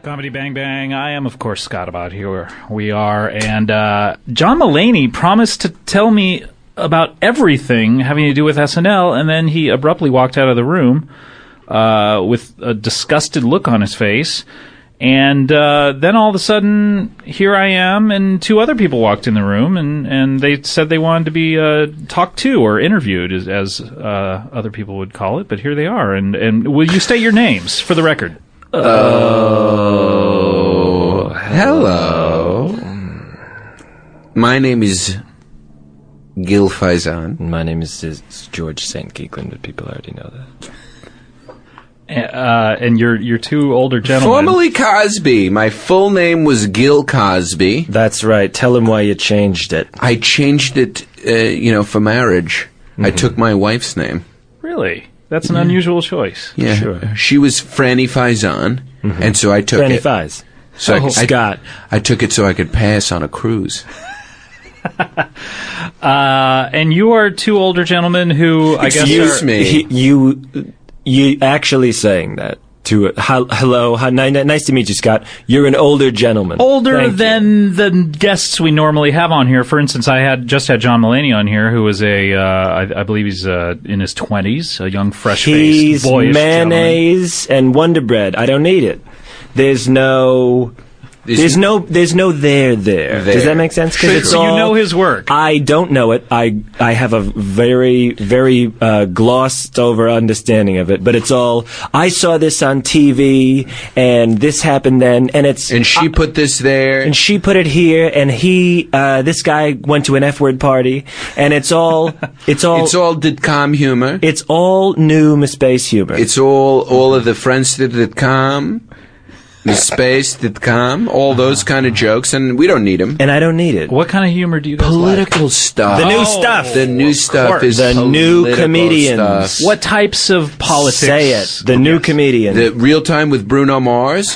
Comedy Bang Bang. I am, of course, Scott. About here we are. And John Mulaney promised to tell me about everything having to do with SNL, and then he abruptly walked out of the room with a disgusted look on his face. And then all of a sudden, here I am, and two other people walked in the room, and they said they wanted to be talked to or interviewed, as other people would call it. But here they are. And will you state your names for the record? Oh, hello. My name is Gil Faizan. My name is George St. Geekland, but people already know that. And you're two older gentlemen. Formerly Cosby. My full name was Gil Cosby. That's right. Tell him why you changed it. I changed it, for marriage. Mm-hmm. I took my wife's name. Really? That's an unusual choice. Yeah, sure. She was Franny Faizan, and so I took Franny it. Fies. So Scott. I took it so I could pass on a cruise. And you are two older gentlemen who, I guess, Excuse me. You actually saying that to hello, nice to meet you, Scott. You're an older gentleman. Older than the guests we normally have on here. For instance, I just had John Mulaney on here, who is I believe he's in his 20s, a young, fresh-faced, boyish mayonnaise gentleman. and Wonder Bread. I don't need it. There's no there. Does that make sense? Because you know his work. I don't know it. I have a very, very glossed over understanding of it. But it's all, I saw this on TV, and this happened then, and it's... And she put this there. And she put it here, and this guy went to an F-word party, and it's all... It's all did-com humor. It's all new Miss humor. It's all of the friends did-com. Space.com, all those kind of jokes, and we don't need them. And I don't need it. What kind of humor do you guys Political like? stuff. The new stuff. The new stuff is the new comedians. Stuff. What types of politics? Say it. The new comedian. The Real Time with Bruno Mars.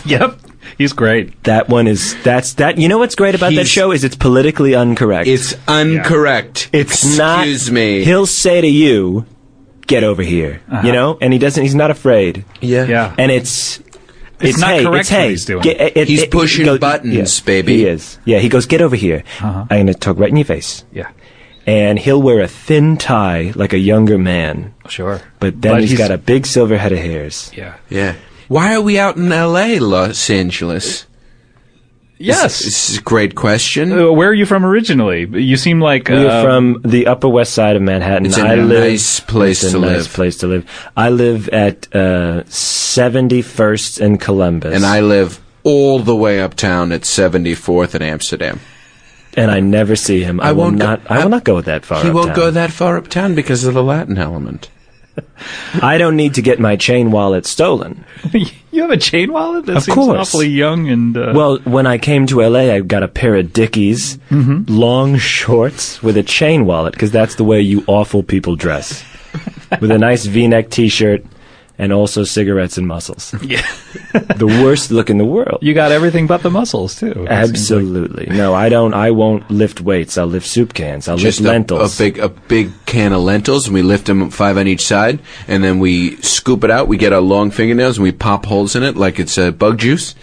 Yep. He's great. That one is, you know what's great about that show is it's politically incorrect. It's incorrect. Yeah. It's not. Excuse me. He'll say to you, get over here, and he's not afraid. Yeah. And it's not correct what he's doing. He's pushing buttons, baby. He is. Yeah, he goes, get over here. I'm going to talk right in your face. Yeah. And he'll wear a thin tie like a younger man. Sure. But then he's got a big silver head of hairs. Yeah. Yeah. Why are we out in L.A., Los Angeles? Yes. This is a great question. Where are you from originally? You seem like... We're from the Upper West Side of Manhattan. It's a nice place to live. Nice place to live. I live at 71st and Columbus. And I live all the way uptown at 74th in Amsterdam. And I never see him. I will not go that far He uptown. won't go that far uptown because of the Latin element. I don't need to get my chain wallet stolen. You have a chain wallet? That of seems course. awfully young and... Well, when I came to L.A., I got a pair of Dickies, long shorts with a chain wallet, because that's the way you awful people dress. With a nice V-neck T-shirt and also cigarettes and muscles. Yeah. The worst look in the world. You got everything but the muscles, too. Absolutely. No, I don't. I won't lift weights. I'll lift soup cans. I'll lift lentils. A big can of lentils, and we lift them 5 on each side, and then we scoop it out. We get our long fingernails, and we pop holes in it like it's bug juice,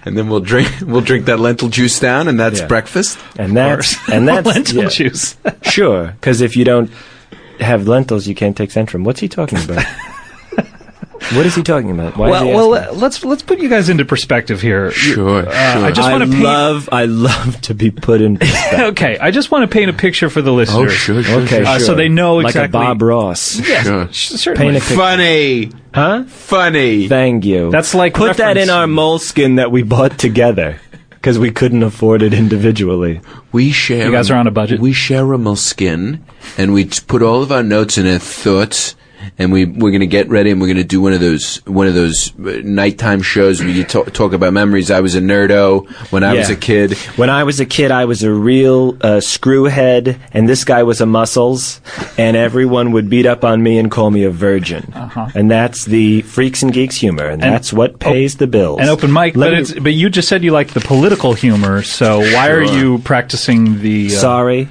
and then we'll drink that lentil juice down, and that's breakfast. And that's lentil juice. Sure, because if you don't have lentils, you can't take Centrum. What's he talking about? What is he talking about? Let's put you guys into perspective here. Sure. I just want to paint. I love to be put in perspective. Okay, I just want to paint a picture for the listeners. Oh, sure. Okay, sure. So they know exactly. Like a Bob Ross. Yes, certainly. Paint a picture. Funny. Huh? Funny. Thank you. That's like put that in our moleskin that we bought together because we couldn't afford it individually. We share. You guys are on a budget. We share a moleskin, and we put all of our notes and our thoughts. And we're going to get ready, and we're going to do one of those nighttime shows where you talk about memories. I was a nerdo when I was a kid. When I was a kid, I was a real screwhead, and this guy was a muscles, and everyone would beat up on me and call me a virgin. And that's the Freaks and Geeks humor, and that's what pays the bills. And open mic, but you just said you like the political humor, so why are you practicing the... Sorry.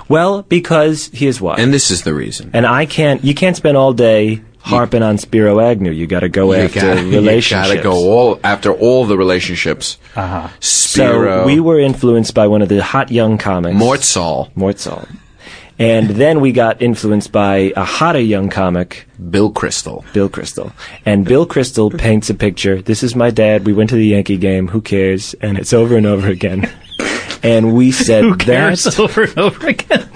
Well, because here's why. And this is the reason. And you can't spend all day harping on Spiro Agnew. You got to go after relationships. You got to go after all the relationships. Uh-huh. Spiro. So we were influenced by one of the hot young comics. Mortzal. And then we got influenced by a hotter young comic, Bill Crystal. And Bill Crystal paints a picture. This is my dad. We went to the Yankee game. Who cares? And it's over and over again. And we said, Who cares over and over again?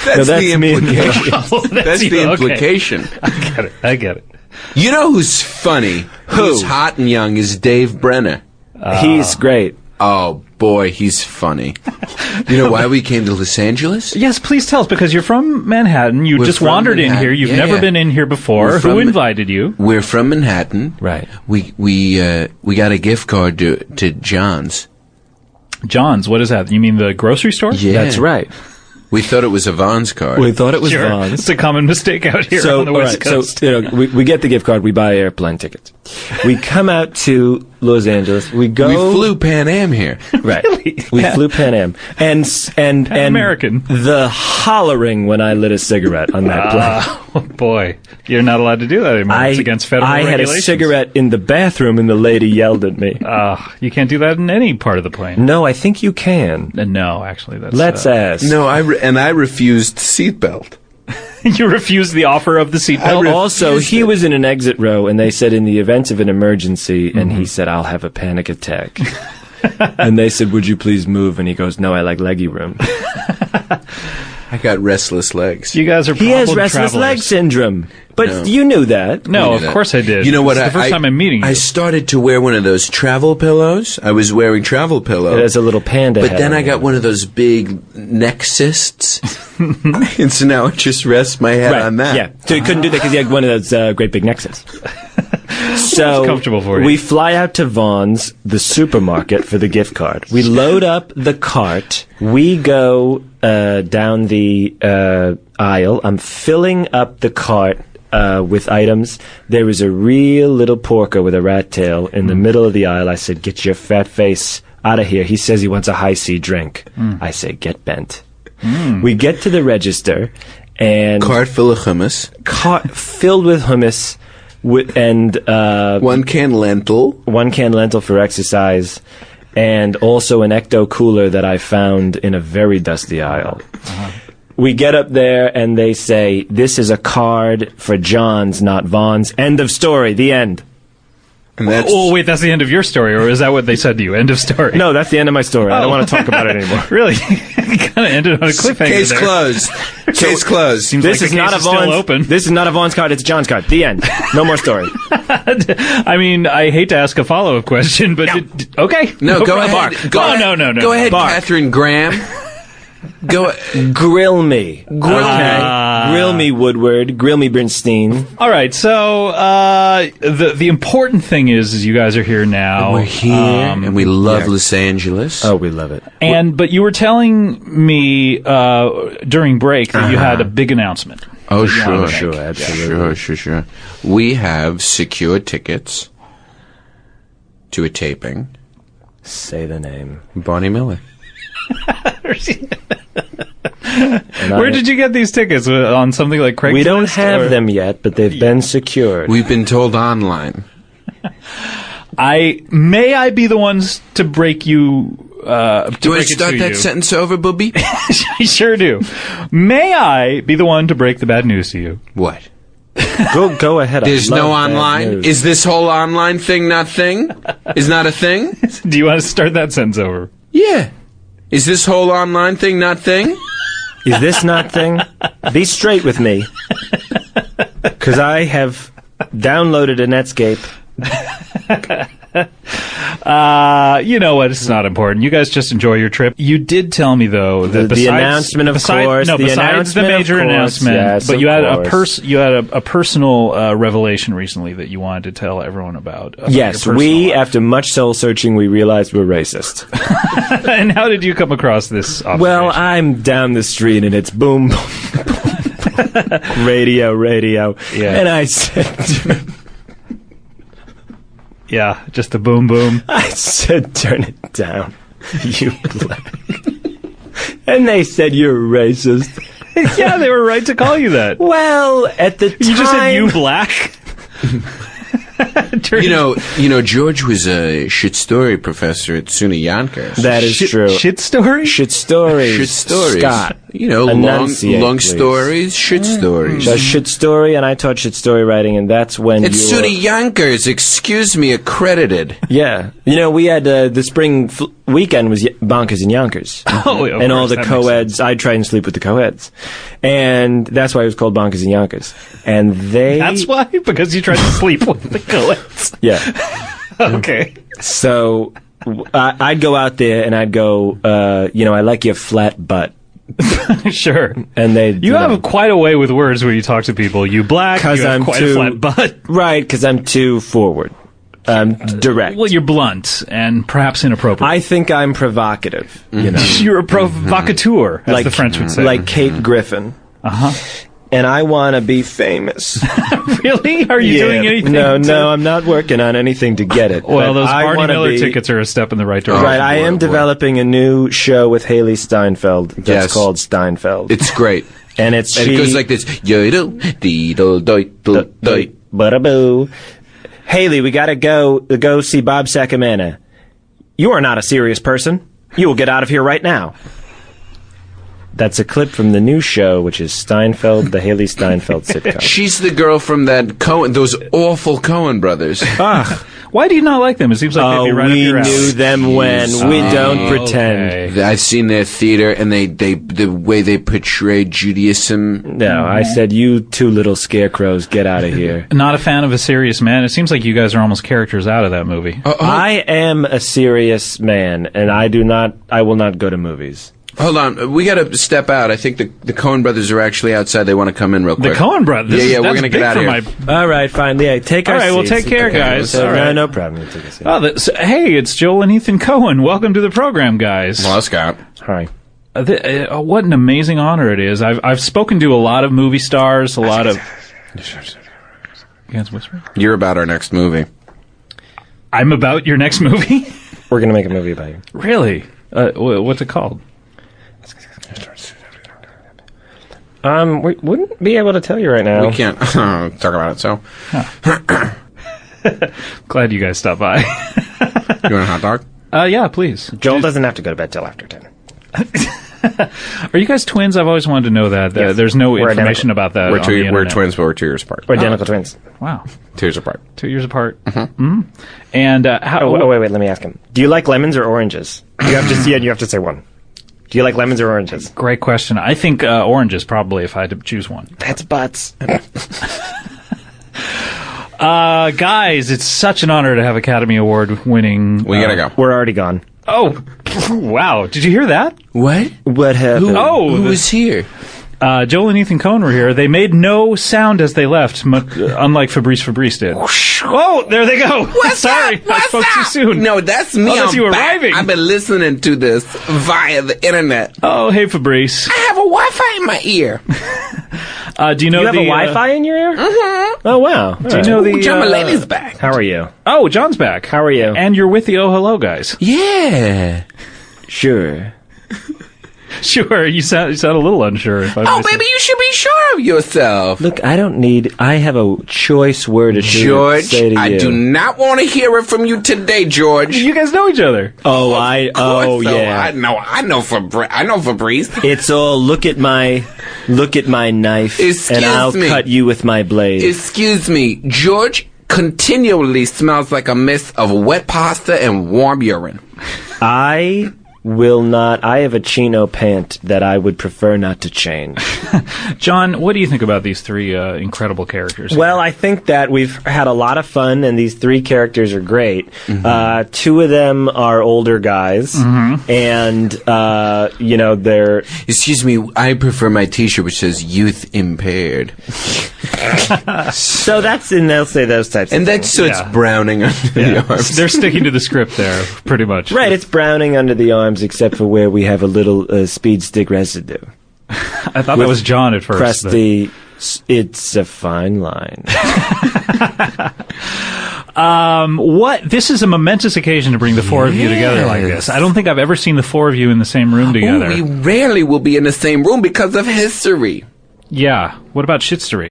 That's the implication. That's the implication. Okay. I get it. You know who's funny? Who's hot and young is Dave Brenner. He's great. Oh, boy, he's funny. You know why we came to Los Angeles? Yes, please tell us, because you're from Manhattan. You just wandered in here. You've never been in here before. Who invited you? We're from Manhattan. Right. We got a gift card to John's. John's, what is that? You mean the grocery store? Yeah. That's right. We thought it was a Vons card. We thought it was Sure. Vons. It's a common mistake out here on the West Coast. So, we get the gift card, we buy airplane tickets. We come out to Los Angeles, we flew Pan Am here. Right. Really? We flew Pan Am. And American. The hollering when I lit a cigarette on that plane. Oh, boy. You're not allowed to do that anymore. It's against federal regulations. I had a cigarette in the bathroom and the lady yelled at me. You can't do that in any part of the plane. No, I think you can. No, actually, that's... Let's ask. No, I refused seatbelt. You refused the offer of the seatbelt? Also, he was in an exit row, and they said in the event of an emergency, and he said, I'll have a panic attack. And they said, would you please move? And he goes, no, I like leggy room. I got restless legs. You guys are He has restless leg syndrome. But you knew that. No, of course I did. You know what? It's the first time I'm meeting you. I started to wear one of those travel pillows. I was wearing travel pillows. It has a little panda But head then on I got it. one of those big neck cysts. And so now it just rests my head on that. Yeah. So you couldn't do that because you had one of those great big nexus. So It's comfortable for you. we fly out to Vaughn's, the supermarket, for the gift card. We load up the cart. We go down the aisle. I'm filling up the cart with items. There was a real little porker with a rat tail in the middle of the aisle. I said, get your fat face out of here. He says he wants a high C drink. I say, get bent. We get to the register, and Cart full of hummus. cart filled with hummus, and 1 can lentil. 1 can lentil for exercise, and also an ecto cooler that I found in a very dusty aisle. We get up there, and they say, this is a card for John's, not Vaughn's. End of story. The end. And that's Oh, wait, that's the end of your story, or is that what they said to you? End of story. No, that's the end of my story. I don't want to talk about it anymore. Really? Kind of ended on a cliffhanger case there. closed. Case closed. Seems This like is the not case a is still Vaughn's. open. This is not a Vaughn's card. It's John's card. The end. No more story. I mean, I hate to ask a follow-up question, but okay. No, go problem. ahead. Go ahead. No. Go ahead, Bark. Catherine Graham. Go. Grill me. Grill me, Woodward. Grill me, Bernstein. All right, so the important thing is you guys are here now. We're here, and we love Los Angeles. Oh, we love it. But you were telling me during break that you had a big announcement. Oh, sure. Sure, absolutely. Sure. We have secured tickets to a taping. Say the name. Barney Miller. Where did you get these tickets? On something like Craigslist? We don't have or- them yet, but they've been secured. We've been told online. May I be the ones to break you? Do I start that you? sentence over, Booby? I sure do. May I be the one to break the bad news to you? What? Go ahead. I There's love no bad online? news. Is this whole online thing not thing? Is not a thing? Do you want to start that sentence over? Yeah. Is this whole online thing not thing? Is this not thing? Be straight with me. Because I have downloaded a Netscape. You know what? It's not important. You guys just enjoy your trip. You did tell me though that The announcement, of course. No, The besides the announcement, of major course, announcement, yes, but of you had course. you had a personal revelation recently that you wanted to tell everyone about Yes, your personal we, life. after much soul searching, we realized we're racist. And how did you come across this observation? Well, I'm down the street and it's boom, boom, boom. radio. Yeah. And I said, yeah, just the boom boom. I said, turn it down, you black. And they said, you're racist. Yeah, they were right to call you that. Well, at the time... You just said you black? You know, George was a shit story professor at SUNY Yonkers. That is true. Shit story? Shit stories. Shit stories. Scott. You know, Enunciate, long please. stories, shit stories. Does shit story, and I taught shit story writing, and that's when It's SUNY Yonkers, excuse me, accredited. Yeah. You know, we had the spring weekend was Bonkers and Yonkers. Oh, of and all course, the that makes co-eds, I'd try and sleep with the co-eds. And that's why it was called Bonkers and Yonkers. And they... That's why? Because you tried to sleep with the co-eds. Yeah. Okay. So I'd go out there and I'd go, I like your flat butt. Sure. And they... You have quite a way with words when you talk to people. You black, you have I'm quite a flat butt. Right, because I'm too forward. Direct. Well, you're blunt and perhaps inappropriate. I think I'm provocative, you know. You're a provocateur, as the French would say. Like Kate Griffin. Uh-huh. And I want to be famous. Really? Are you doing anything? No, I'm not working on anything to get it. Well, But those I Barney wanna Miller be- tickets are a step in the right direction. Right, I am developing a new show with Haley Steinfeld that's Yes. called Steinfeld. It's great. And it's And it goes like this. Ba-da-boo. Haley, we gotta go see Bob Sacamana. You are not a serious person. You will get out of here right now. That's a clip from the new show, which is Steinfeld, the Haley Steinfeld sitcom. She's the girl from that those awful Coen brothers. Why do you not like them? It seems like they'd be right up we your alley. knew them when. We don't pretend. Okay. I've seen their theater, and the way they portray Judaism. No, I said, you two little scarecrows, get out of here. Not a fan of A Serious Man. It seems like you guys are almost characters out of that movie. I am a serious man, and I will not go to movies. Hold on, we got to step out. I think the Coen brothers are actually outside. They want to come in real The quick. Coen Brothers. Yeah, we're That's gonna get big out for of here. my- All right, fine. Yeah, take our All right, well, seats. take care, Okay. guys. So, All right. No problem. You take a seat. Oh, hey, it's Joel and Ethan Coen. Welcome to the program, guys. Well, Scott. Hi. What an amazing honor it is. I've spoken to a lot of movie stars, a lot of... You guys whispering? You're about our next movie. I'm about your next movie? We're going to make a movie about you. Really? What's it called? We wouldn't be able to tell you right now. We can't talk about it, so. Glad you guys stopped by. You want a hot dog? Yeah, please. Joel doesn't have to go to bed till after 10. Are you guys twins? I've always wanted to know that. Yes. There's no We're information identical. about that. We're on the internet. twins, but we're 2 years apart. We're identical twins. Wow. 2 years apart. 2 years apart. Mm-hmm. And how? Oh, wait, let me ask him. Do you like lemons or oranges? You have to see it. You have to say one. Do you like lemons or oranges? Great question. I think oranges, probably, if I had to choose one. That's butts. Guys, it's such an honor to have Academy Award winning. We gotta go. We're already gone. Oh, wow. Did you hear that? What? What happened? Who was here? Joel and Ethan Coen were here. They made no sound as they left, unlike Fabrice did. Oh, there they go. Sorry, I spoke too soon. No, that's me. that's I'm you back. arriving. I've been listening to this via the internet. Oh, hey, Fabrice. I have a Wi-Fi in my ear. Do you know You have the a Wi-Fi in your ear? Mm-hmm. Oh, wow. Do you know the? John Mulaney's back. How are you? Oh, John's back. How are you? And you're with the Oh Hello guys. Yeah. Sure. Sure, you sound a little unsure. If Oh, baby, you should be sure of yourself. Look, I have a choice word or two to George, say to I you. do not want to hear it from you today, George. You guys know each other. Oh, So, yeah. I know Fabrice. It's all look at my knife, Excuse and I'll me. cut you with my blade. Excuse me, George continually smells like a mix of wet pasta and warm urine. I will not. I have a chino pant that I would prefer not to change. John, what do you think about these three incredible characters? Well, I think that we've had a lot of fun, and these three characters are great. Mm-hmm. Two of them are older guys, and they're. Excuse me, I prefer my T-shirt which says "Youth Impaired," So that's, and they'll say those types and of that's things. so it's browning under the arms. They're sticking to the script there, pretty much. Right, it's browning under the arms, except for where we have a little speed stick residue. I thought that was John at first. Press the. It's a fine line. What? This is a momentous occasion to bring the four of you together like this. I don't think I've ever seen the four of you in the same room together. We rarely will be in the same room because of history. Yeah. What about shitstery?